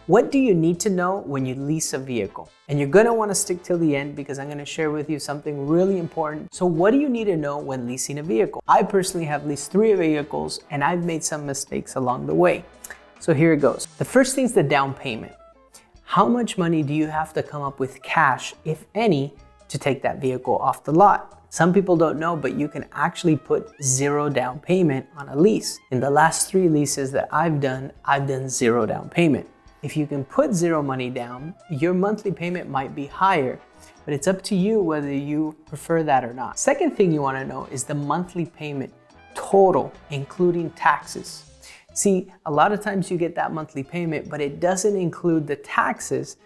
What do you need to know when you lease a vehicle? And you're gonna wanna stick till the end because I'm gonna share with you something really important. So what do you need to know when leasing a vehicle? I personally have leased 3 vehicles and I've made some mistakes along the way. So here it goes. The first thing is the down payment. How much money do you have to come up with cash, if any, to take that vehicle off the lot? Some people don't know, but you can actually put 0 down payment on a lease. In the last 3 leases that I've done 0 down payment. If you can put 0 money down, your monthly payment might be higher, but it's up to you whether you prefer that or not. Second thing you want to know is the monthly payment total, including taxes. See, a lot of times you get that monthly payment, but it doesn't include the taxes.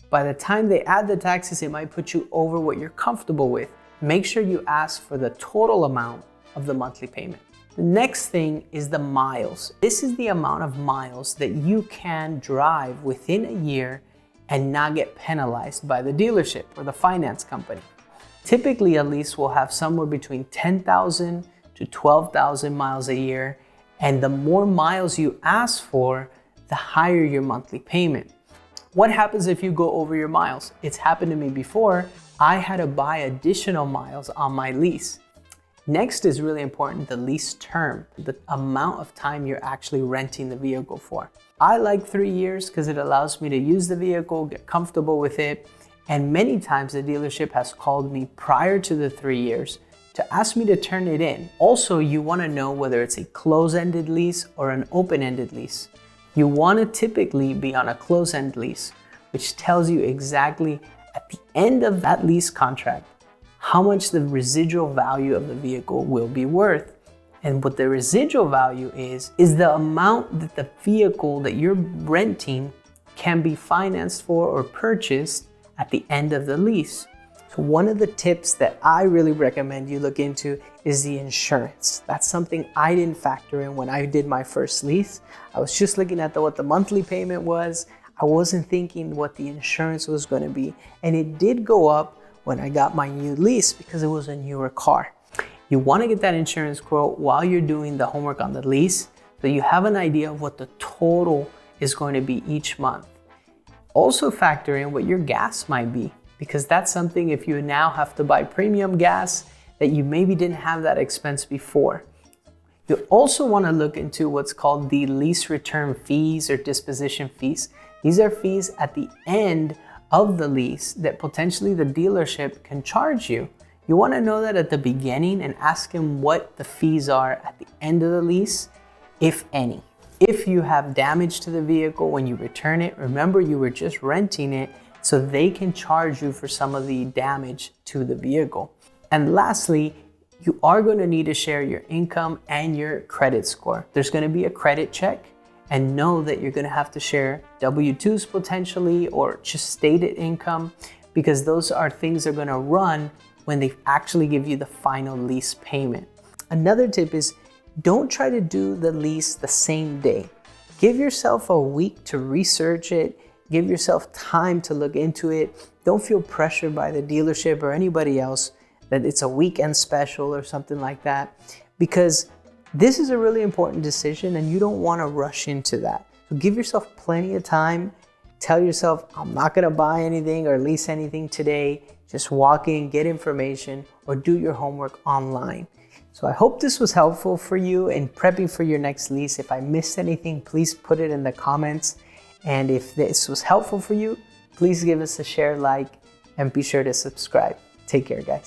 By the time they add the taxes, it might put you over what you're comfortable with. Make sure you ask for the total amount of the monthly payment. The next thing is the miles. This is the amount of miles that you can drive within a year and not get penalized by the dealership or the finance company. Typically, a lease will have somewhere between 10,000 to 12,000 miles a year, and the more miles you ask for, the higher your monthly payment. What happens if you go over your miles? It's happened to me before. I had to buy additional miles on my lease. Next is really important, the lease term, the amount of time you're actually renting the vehicle for. I like 3 years because it allows me to use the vehicle, get comfortable with it, and many times the dealership has called me prior to the 3 years to ask me to turn it in. Also, you want to know whether it's a close-ended lease or an open-ended lease. You want to typically be on a close-end lease, which tells you exactly at the end of that lease contract how much the residual value of the vehicle will be worth. And what the residual value is the amount that the vehicle that you're renting can be financed for or purchased at the end of the lease. So one of the tips that I really recommend you look into is the insurance. That's something I didn't factor in when I did my first lease. I was just looking at what the monthly payment was. I wasn't thinking what the insurance was going to be. And it did go up when I got my new lease because it was a newer car. You want to get that insurance quote while you're doing the homework on the lease so you have an idea of what the total is going to be each month. Also factor in what your gas might be, because that's something if you now have to buy premium gas that you maybe didn't have that expense before. You also want to look into what's called the lease return fees or disposition fees. These are fees at the end of the lease that potentially the dealership can charge you. You want to know that at the beginning and ask them what the fees are at the end of the lease, if any. If you have damage to the vehicle when you return it, remember you were just renting it, so they can charge you for some of the damage to the vehicle. And lastly, you are going to need to share your income and your credit score. There's going to be a credit check. And know that you're going to have to share W-2s potentially or just stated income, because those are things that are going to run when they actually give you the final lease payment. Another tip is don't try to do the lease the same day. Give yourself a week to research it. Give yourself time to look into it. Don't feel pressured by the dealership or anybody else that it's a weekend special or something like that, because this is a really important decision and you don't want to rush into that. So give yourself plenty of time. Tell yourself, I'm not going to buy anything or lease anything today. Just walk in, get information, or do your homework online. So I hope this was helpful for you in prepping for your next lease. If I missed anything, please put it in the comments. And if this was helpful for you, please give us a share, like, and be sure to subscribe. Take care, guys.